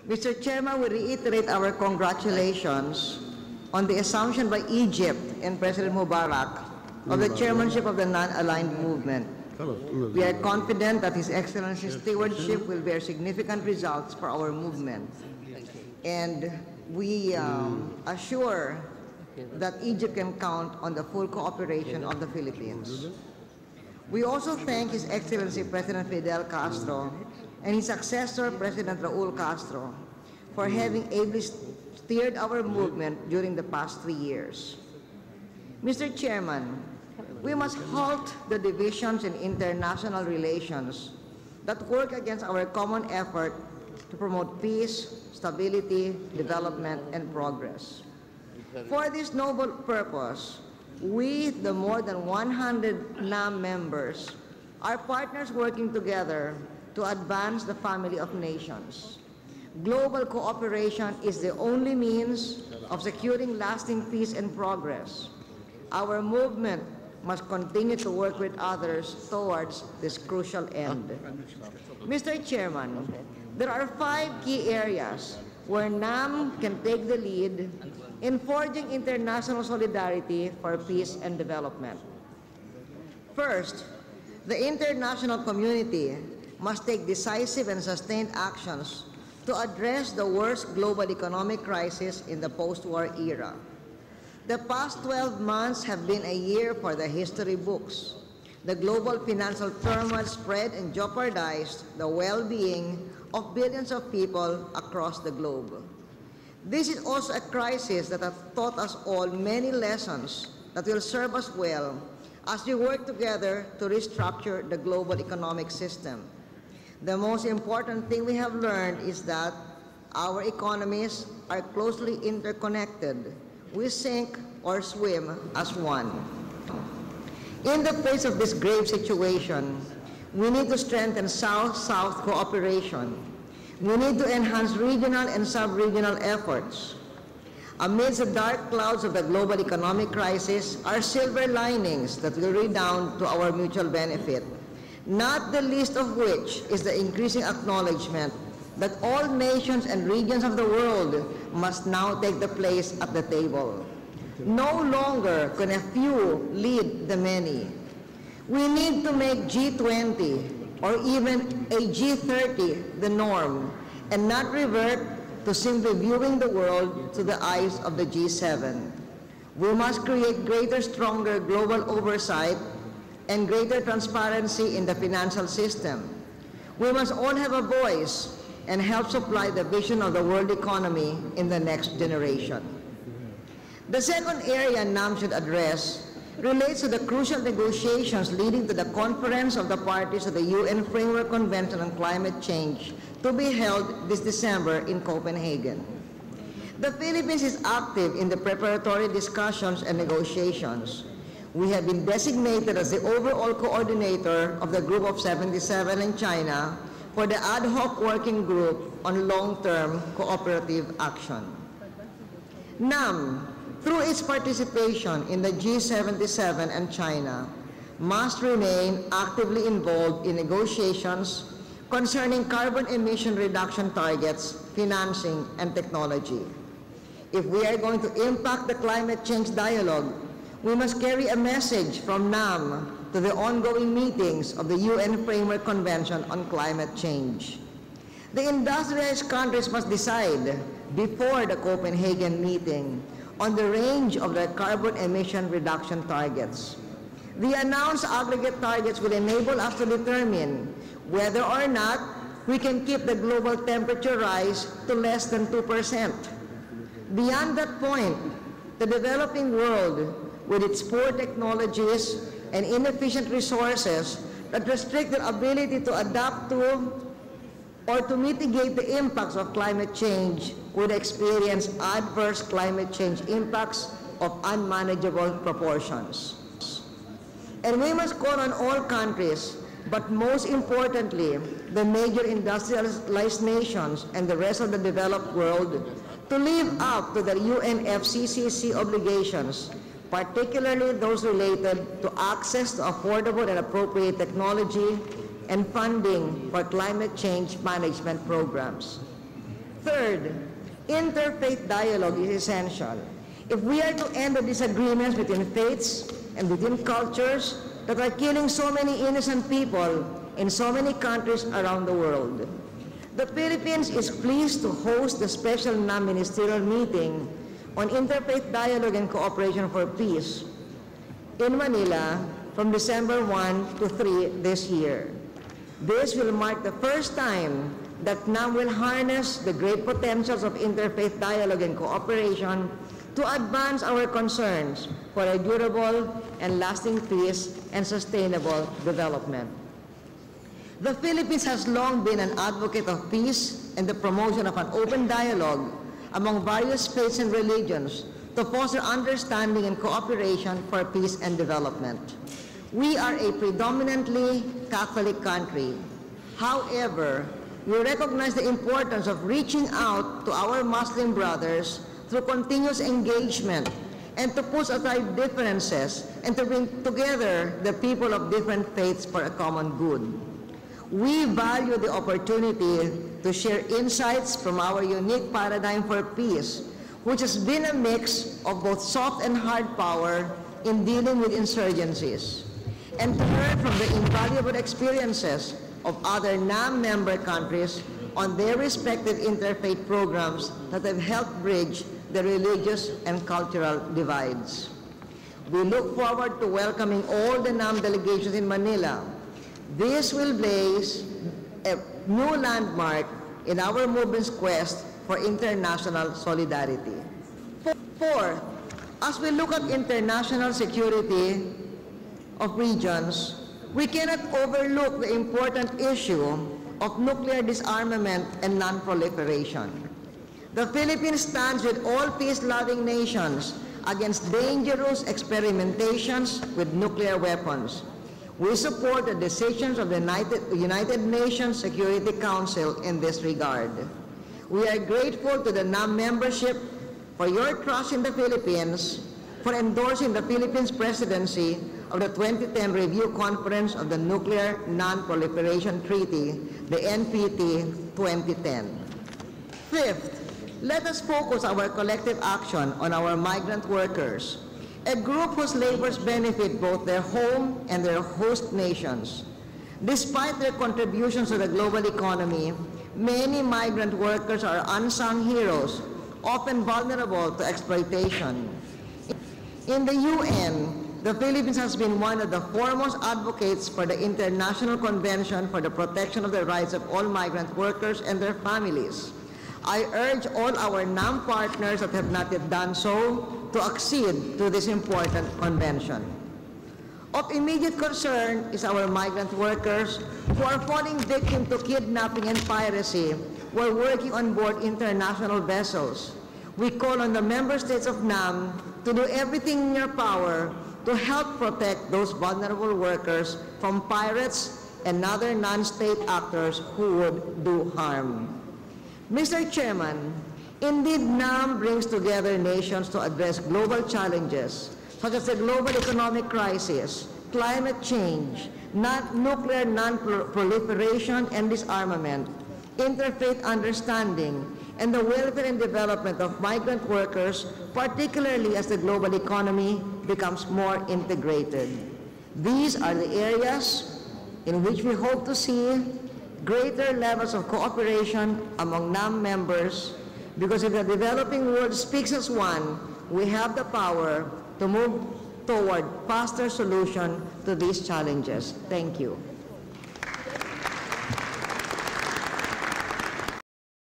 Mr. Chairman, we reiterate our congratulations on the assumption by Egypt and President Mubarak of the chairmanship of the non-aligned movement. We are confident that His Excellency's stewardship will bear significant results for our movement. And we assure that Egypt can count on the full cooperation of the Philippines. We also thank His Excellency President Fidel Castro and his successor, President Raul Castro, for having ably steered our movement during the past 3 years. Mr. Chairman, we must halt the divisions in international relations that work against our common effort to promote peace, stability, development, and progress. For this noble purpose, we, the more than 100 NAM members, are partners working together to advance the family of nations. Global cooperation is the only means of securing lasting peace and progress. Our movement must continue to work with others towards this crucial end. Mr. Chairman, there are 5 key areas where NAM can take the lead in forging international solidarity for peace and development. First, the international community must take decisive and sustained actions to address the worst global economic crisis in the post-war era. The past 12 months have been a year for the history books. The global financial turmoil spread and jeopardized the well-being of billions of people across the globe. This is also a crisis that has taught us all many lessons that will serve us well as we work together to restructure the global economic system. The most important thing we have learned is that our economies are closely interconnected. We sink or swim as one. In the face of this grave situation, we need to strengthen South-South cooperation. We need to enhance regional and sub-regional efforts. Amidst the dark clouds of the global economic crisis are silver linings that will redound to our mutual benefit, not the least of which is the increasing acknowledgement that all nations and regions of the world must now take the place at the table. No longer can a few lead the many. We need to make G20 or even a G30 the norm and not revert to simply viewing the world through the eyes of the G7. We must create greater, stronger global oversight and greater transparency in the financial system. We must all have a voice and help supply the vision of the world economy in the next generation. The second area NAM should address relates to the crucial negotiations leading to the Conference of the Parties to the UN Framework Convention on Climate Change to be held this December in Copenhagen. The Philippines is active in the preparatory discussions and negotiations. We have been designated as the overall coordinator of the Group of 77 in China for the ad hoc working group on long-term cooperative action. NAM, through its participation in the G77 and China, must remain actively involved in negotiations concerning carbon emission reduction targets, financing, and technology. If we are going to impact the climate change dialogue, we must carry a message from NAM to the ongoing meetings of the UN Framework Convention on Climate Change. The industrialized countries must decide before the Copenhagen meeting on the range of their carbon emission reduction targets. The announced aggregate targets will enable us to determine whether or not we can keep the global temperature rise to less than 2%. Beyond that point, the developing world, with its poor technologies and inefficient resources that restrict their ability to adapt to or to mitigate the impacts of climate change, would experience adverse climate change impacts of unmanageable proportions. And we must call on all countries, but most importantly, the major industrialized nations and the rest of the developed world, to live up to the UNFCCC obligations, particularly those related to access to affordable and appropriate technology and funding for climate change management programs. Third, interfaith dialogue is essential. If we are to end the disagreements between faiths and between cultures that are killing so many innocent people in so many countries around the world. The Philippines is pleased to host the special non-ministerial meeting on interfaith dialogue and cooperation for peace in Manila from December 1 to 3 this year. This will mark the first time that NAM will harness the great potentials of interfaith dialogue and cooperation to advance our concerns for a durable and lasting peace and sustainable development. The Philippines has long been an advocate of peace and the promotion of an open dialogue among various faiths and religions to foster understanding and cooperation for peace and development. We are a predominantly Catholic country. However, we recognize the importance of reaching out to our Muslim brothers through continuous engagement and to push aside differences and to bring together the people of different faiths for a common good. We value the opportunity to share insights from our unique paradigm for peace, which has been a mix of both soft and hard power in dealing with insurgencies, and to learn from the invaluable experiences of other NAM member countries on their respective interfaith programs that have helped bridge the religious and cultural divides. We look forward to welcoming all the NAM delegations in Manila. This will blaze a new landmark in our movement's quest for international solidarity. Fourth, as we look at international security of regions, we cannot overlook the important issue of nuclear disarmament and non-proliferation. The Philippines stands with all peace-loving nations against dangerous experimentations with nuclear weapons. We support the decisions of the United Nations Security Council in this regard. We are grateful to the NAM membership for your trust in the Philippines, for endorsing the Philippines presidency of the 2010 Review Conference of the Nuclear Non-Proliferation Treaty, the NPT 2010. Fifth, let us focus our collective action on our migrant workers, a group whose labors benefit both their home and their host nations. Despite their contributions to the global economy, many migrant workers are unsung heroes, often vulnerable to exploitation. In the UN, the Philippines has been one of the foremost advocates for the International Convention for the Protection of the Rights of All Migrant Workers and their families. I urge all our NAM partners that have not yet done so to accede to this important convention. Of immediate concern is our migrant workers who are falling victim to kidnapping and piracy while working on board international vessels. We call on the member states of NAM to do everything in your power to help protect those vulnerable workers from pirates and other non-state actors who would do harm. Mr. Chairman, indeed NAM brings together nations to address global challenges such as the global economic crisis, climate change, nuclear non-proliferation and disarmament, interfaith understanding, and the welfare and development of migrant workers, particularly as the global economy becomes more integrated. These are the areas in which we hope to see greater levels of cooperation among NAM members, because if the developing world speaks as one, we have the power to move toward faster solution to these challenges. Thank you.